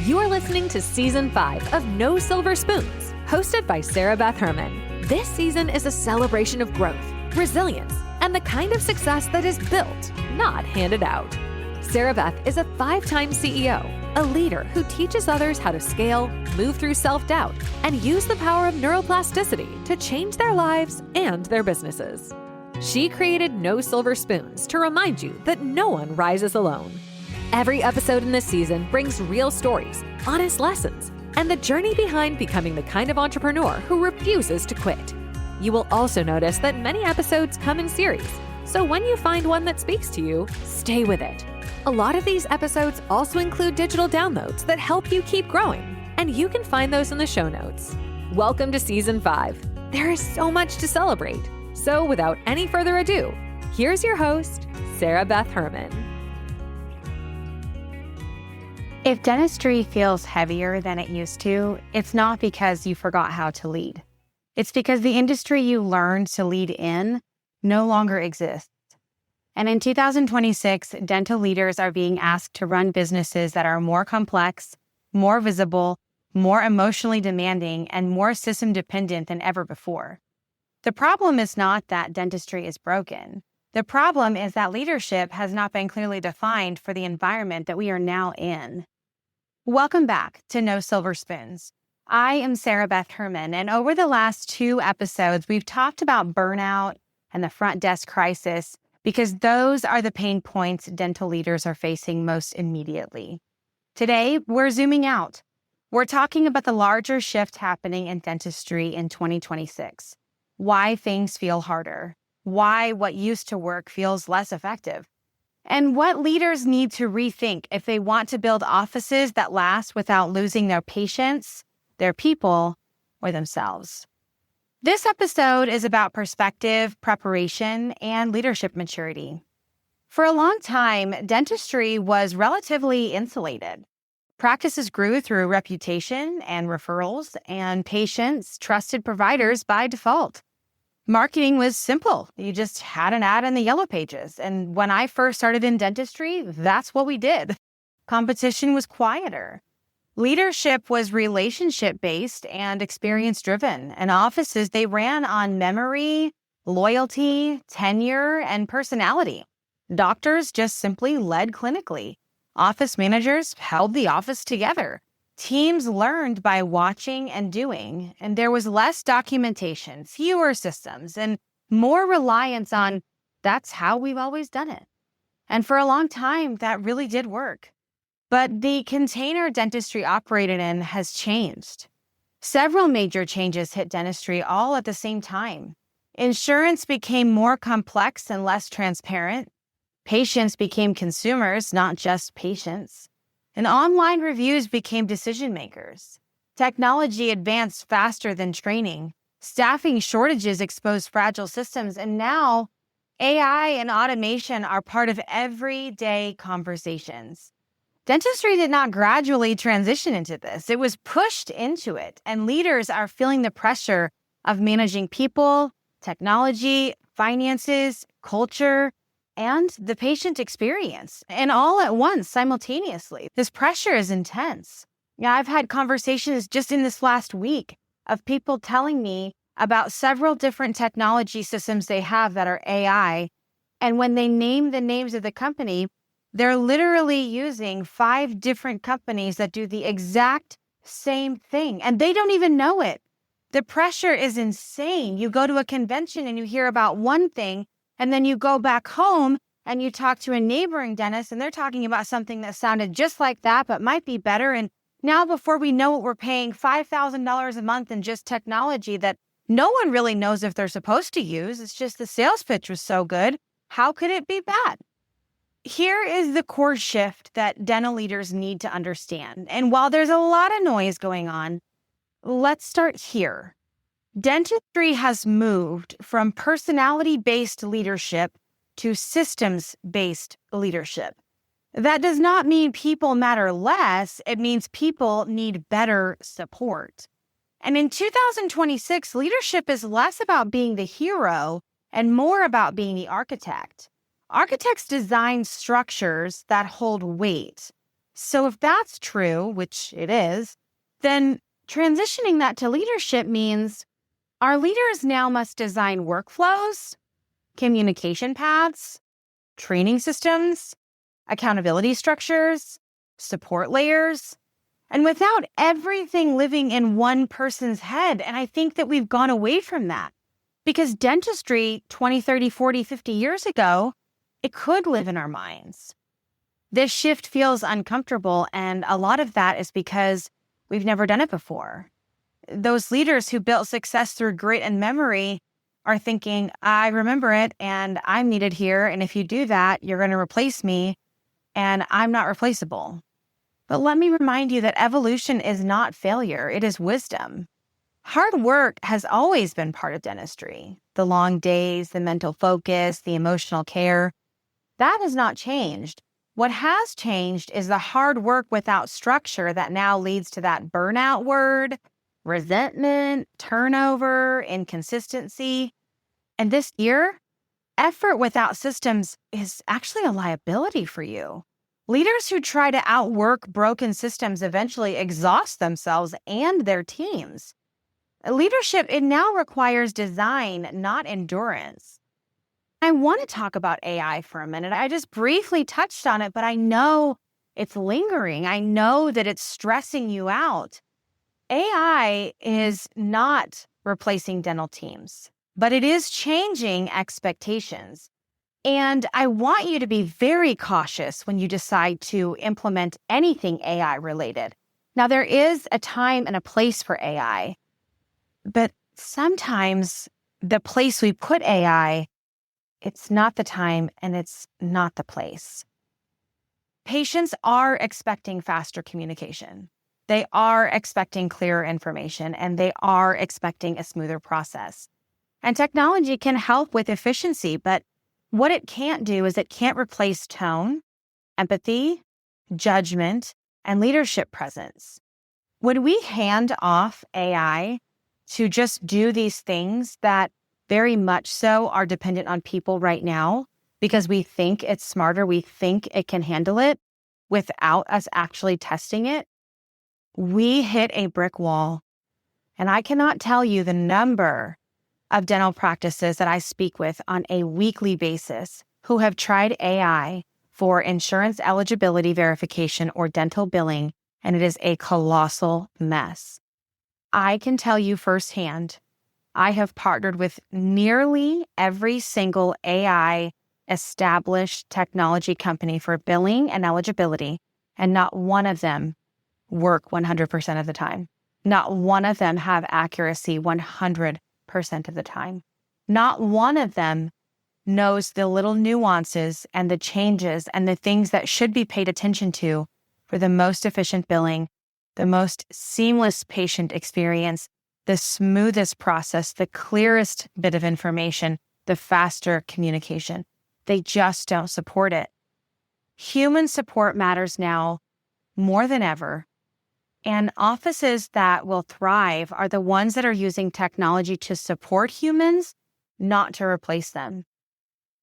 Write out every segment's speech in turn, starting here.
You're listening to Season 5 of No Silver Spoons, hosted by Sarah Beth Herman. This season is a celebration of growth, resilience, and the kind of success that is built, not handed out. Sarah Beth is a 5-time CEO, a leader who teaches others how to scale, move through self-doubt, and use the power of neuroplasticity to change their lives and their businesses. She created No Silver Spoons to remind you that no one rises alone. Every episode in this season brings real stories, honest lessons, and the journey behind becoming the kind of entrepreneur who refuses to quit. You will also notice that many episodes come in series, so when you find one that speaks to you, stay with it. A lot of these episodes also include digital downloads that help you keep growing, and you can find those in the show notes. Welcome to Season 5. There is so much to celebrate. So without any further ado, here's your host, Sarah Beth Herman. If dentistry feels heavier than it used to, it's not because you forgot how to lead. It's because the industry you learned to lead in no longer exists. And in 2026, dental leaders are being asked to run businesses that are more complex, more visible, more emotionally demanding, and more system dependent than ever before. The problem is not that dentistry is broken. The problem is that leadership has not been clearly defined for the environment that we are now in. Welcome back to No Silver Spoons. I am Sarah Beth Herman, and over the last 2 episodes, we've talked about burnout and the front desk crisis because those are the pain points dental leaders are facing most immediately. Today, we're zooming out. We're talking about the larger shift happening in dentistry in 2026. Why things feel harder, why what used to work feels less effective, and what leaders need to rethink if they want to build offices that last without losing their patients, their people, or themselves. This episode is about perspective, preparation, and leadership maturity. For a long time, dentistry was relatively insulated. Practices grew through reputation and referrals, and patients trusted providers by default. Marketing was simple. You just had an ad in the yellow pages. And when I first started in dentistry, that's what we did. Competition was quieter. Leadership was relationship-based and experience-driven. And offices, they ran on memory, loyalty, tenure, and personality. Doctors just simply led clinically. Office managers held the office together. Teams learned by watching and doing, and there was less documentation, fewer systems, and more reliance on that's how we've always done it. And for a long time, that really did work. But the container dentistry operated in has changed. Several major changes hit dentistry all at the same time. Insurance became more complex and less transparent. Patients became consumers, not just patients. And online reviews became decision makers. Technology advanced faster than training. Staffing shortages exposed fragile systems. And now AI and automation are part of everyday conversations. Dentistry did not gradually transition into this. It was pushed into it. And leaders are feeling the pressure of managing people, technology, finances, culture, and the patient experience, and all at once, simultaneously. This pressure is intense. I've had conversations just in this last week of people telling me about several different technology systems they have that are AI, and when they name the names of the company, they're literally using 5 different companies that do the exact same thing, and they don't even know it. The pressure is insane. You go to a convention and you hear about one thing, and then you go back home and you talk to a neighboring dentist and they're talking about something that sounded just like that, but might be better. And now before we know it, we're paying $5,000 a month in just technology that no one really knows if they're supposed to use. It's just the sales pitch was so good. How could it be bad? Here is the core shift that dental leaders need to understand. And while there's a lot of noise going on, let's start here. Dentistry has moved from personality-based leadership to systems-based leadership. That does not mean people matter less. It means people need better support. And in 2026, leadership is less about being the hero and more about being the architect. Architects design structures that hold weight. So if that's true, which it is, then transitioning that to leadership means our leaders now must design workflows, communication paths, training systems, accountability structures, support layers, and without everything living in one person's head. And I think that we've gone away from that because dentistry 20, 30, 40, 50 years ago, it could live in our minds. This shift feels uncomfortable, and a lot of that is because we've never done it before. Those leaders who built success through grit and memory are thinking, I remember it and I'm needed here. And if you do that, you're going to replace me and I'm not replaceable. But let me remind you that evolution is not failure. It is wisdom. Hard work has always been part of dentistry. The long days, the mental focus, the emotional care, that has not changed. What has changed is the hard work without structure that now leads to that burnout word, resentment, turnover, inconsistency. And this year, effort without systems is actually a liability for you. Leaders who try to outwork broken systems eventually exhaust themselves and their teams. Leadership, it now requires design, not endurance. I want to talk about AI for a minute. I just briefly touched on it, but I know it's lingering. I know that it's stressing you out. AI is not replacing dental teams, but it is changing expectations. And I want you to be very cautious when you decide to implement anything AI related. Now, there is a time and a place for AI, but sometimes the place we put AI, it's not the time and it's not the place. Patients are expecting faster communication. They are expecting clearer information and they are expecting a smoother process. And technology can help with efficiency, but what it can't do is it can't replace tone, empathy, judgment, and leadership presence. When we hand off AI to just do these things that very much so are dependent on people right now because we think it's smarter, we think it can handle it without us actually testing it, we hit a brick wall. And I cannot tell you the number of dental practices that I speak with on a weekly basis who have tried AI for insurance eligibility verification or dental billing, and it is a colossal mess. I can tell you firsthand, I have partnered with nearly every single AI established technology company for billing and eligibility, and not one of them work 100% of the time. Not one of them have accuracy 100% of the time. Not one of them knows the little nuances and the changes and the things that should be paid attention to for the most efficient billing, the most seamless patient experience, the smoothest process, the clearest bit of information, the faster communication. They just don't support it. Human support matters now more than ever. And offices that will thrive are the ones that are using technology to support humans, not to replace them.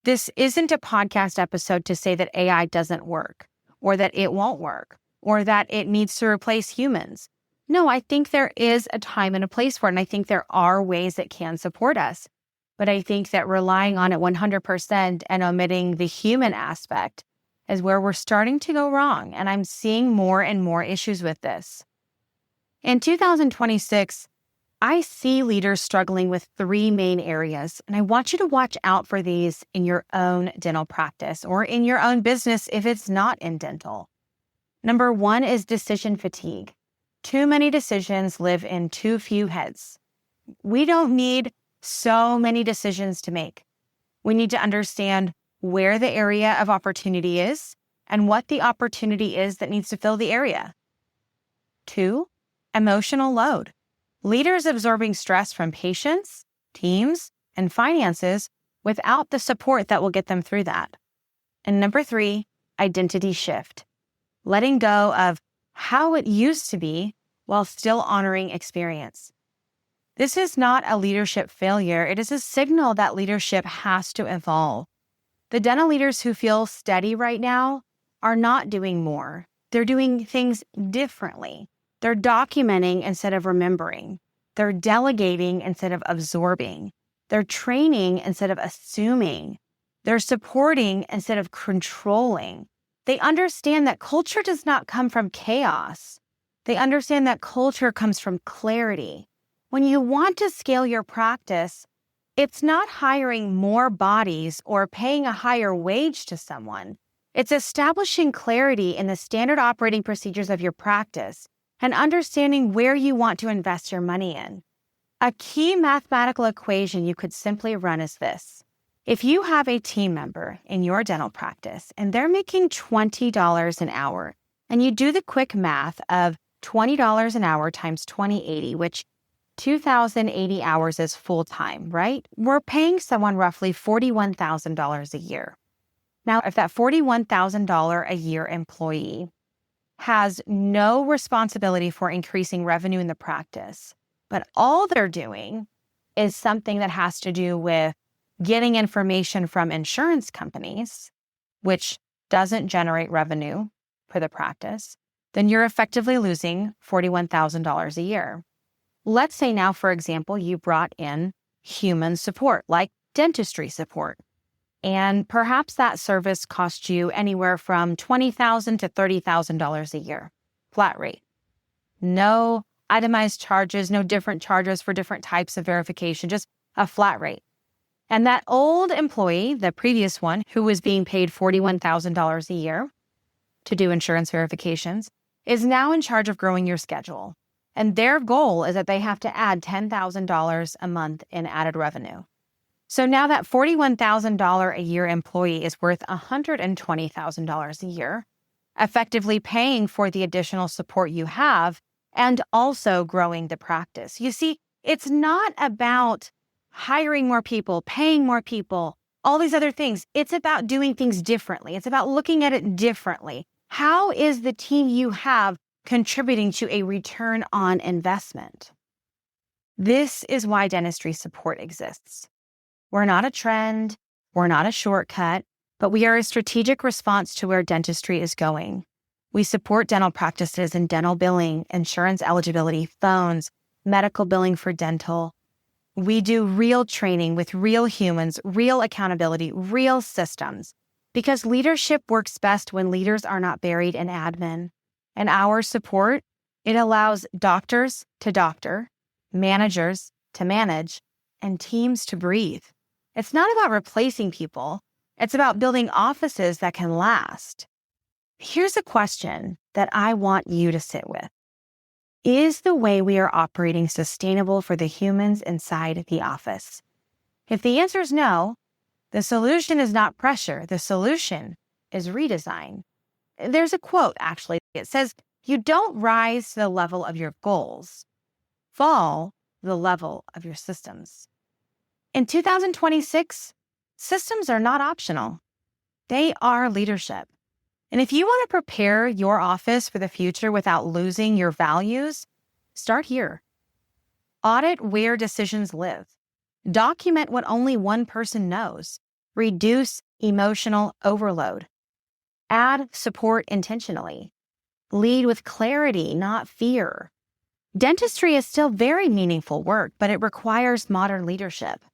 This isn't a podcast episode to say that AI doesn't work, or that it won't work, or that it needs to replace humans. No, I think there is a time and a place for it, and I think there are ways it can support us. But I think that relying on it 100% and omitting the human aspect is where we're starting to go wrong, and I'm seeing more and more issues with this. In 2026, I see leaders struggling with three main areas, and I want you to watch out for these in your own dental practice or in your own business if it's not in dental. Number one is decision fatigue. Too many decisions live in too few heads. We don't need so many decisions to make. We need to understand where the area of opportunity is and what the opportunity is that needs to fill the area. Two, emotional load. Leaders absorbing stress from patients, teams, and finances without the support that will get them through that. And number three, identity shift. Letting go of how it used to be while still honoring experience. This is not a leadership failure. It is a signal that leadership has to evolve. The dental leaders who feel steady right now are not doing more. They're doing things differently. They're documenting instead of remembering. They're delegating instead of absorbing. They're training instead of assuming. They're supporting instead of controlling. They understand that culture does not come from chaos. They understand that culture comes from clarity. When you want to scale your practice, it's not hiring more bodies or paying a higher wage to someone. It's establishing clarity in the standard operating procedures of your practice and understanding where you want to invest your money in. A key mathematical equation you could simply run is this. If you have a team member in your dental practice and they're making $20 an hour, and you do the quick math of $20 an hour times 2080, which 2,080 hours is full-time, right? We're paying someone roughly $41,000 a year. Now, if that $41,000 a year employee has no responsibility for increasing revenue in the practice, but all they're doing is something that has to do with getting information from insurance companies, which doesn't generate revenue for the practice, then you're effectively losing $41,000 a year. Let's say now, for example, you brought in human support, like dentistry support. And perhaps that service cost you anywhere from $20,000 to $30,000 a year, flat rate. No itemized charges, no different charges for different types of verification, just a flat rate. And that old employee, the previous one, who was being paid $41,000 a year to do insurance verifications, is now in charge of growing your schedule. And their goal is that they have to add $10,000 a month in added revenue. So now that $41,000 a year employee is worth $120,000 a year, effectively paying for the additional support you have and also growing the practice. You see, it's not about hiring more people, paying more people, all these other things. It's about doing things differently. It's about looking at it differently. How is the team you have contributing to a return on investment? This is why dentistry support exists. We're not a trend, we're not a shortcut, but we are a strategic response to where dentistry is going. We support dental practices in dental billing, insurance eligibility, phones, medical billing for dental. We do real training with real humans, real accountability, real systems, because leadership works best when leaders are not buried in admin. And our support, it allows doctors to doctor, managers to manage, and teams to breathe. It's not about replacing people. It's about building offices that can last. Here's a question that I want you to sit with. Is the way we are operating sustainable for the humans inside the office? If the answer is no, the solution is not pressure. The solution is redesign. There's a quote, actually. It says, "You don't rise to the level of your goals. Fall to the level of your systems." In 2026, systems are not optional. They are leadership. And if you want to prepare your office for the future without losing your values, start here. Audit where decisions live. Document what only one person knows. Reduce emotional overload. Add support intentionally. Lead with clarity, not fear. Dentistry is still very meaningful work, but it requires modern leadership.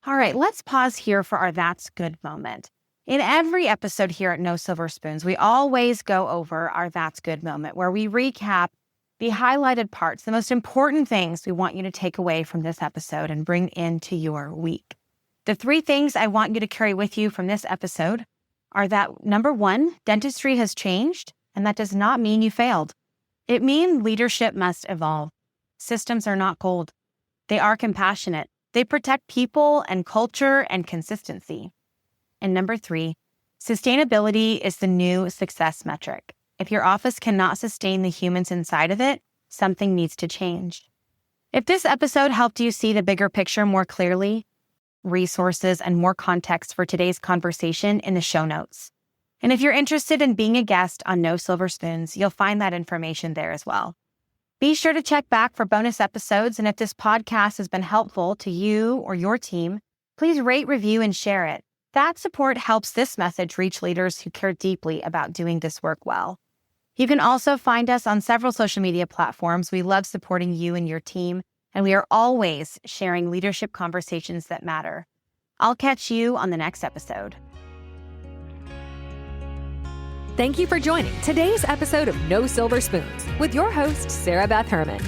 All right, let's pause here for our That's Good moment. In every episode here at No Silver Spoons, we always go over our That's Good moment, where we recap the highlighted parts, the most important things we want you to take away from this episode and bring into your week. The 3 things I want you to carry with you from this episode are that, number 1, dentistry has changed, and that does not mean you failed. It means leadership must evolve. Systems are not cold. They are compassionate. They protect people and culture and consistency. And number 3, sustainability is the new success metric. If your office cannot sustain the humans inside of it, something needs to change. If this episode helped you see the bigger picture more clearly, resources and more context for today's conversation in the show notes. And if you're interested in being a guest on No Silver Spoons, you'll find that information there as well. Be sure to check back for bonus episodes, and if this podcast has been helpful to you or your team, please rate, review, and share it. That support helps this message reach leaders who care deeply about doing this work well. You can also find us on several social media platforms. We love supporting you and your team, and we are always sharing leadership conversations that matter. I'll catch you on the next episode. Thank you for joining today's episode of No Silver Spoons with your host, Sarah Beth Herman.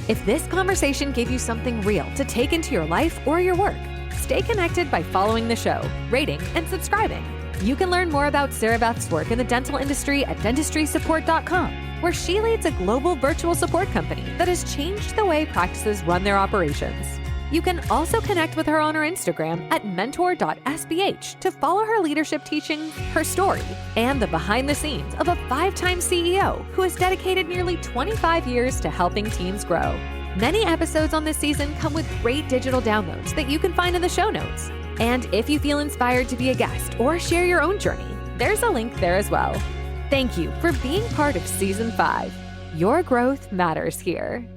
If this conversation gave you something real to take into your life or your work, stay connected by following the show, rating, and subscribing. You can learn more about Sarah Beth's work in the dental industry at dentistrysupport.com, where she leads a global virtual support company that has changed the way practices run their operations. You can also connect with her on her Instagram at mentor.sbh to follow her leadership teachings, her story, and the behind the scenes of a 5-time CEO who has dedicated nearly 25 years to helping teams grow. Many episodes on this season come with great digital downloads that you can find in the show notes. And if you feel inspired to be a guest or share your own journey, there's a link there as well. Thank you for being part of Season 5. Your growth matters here.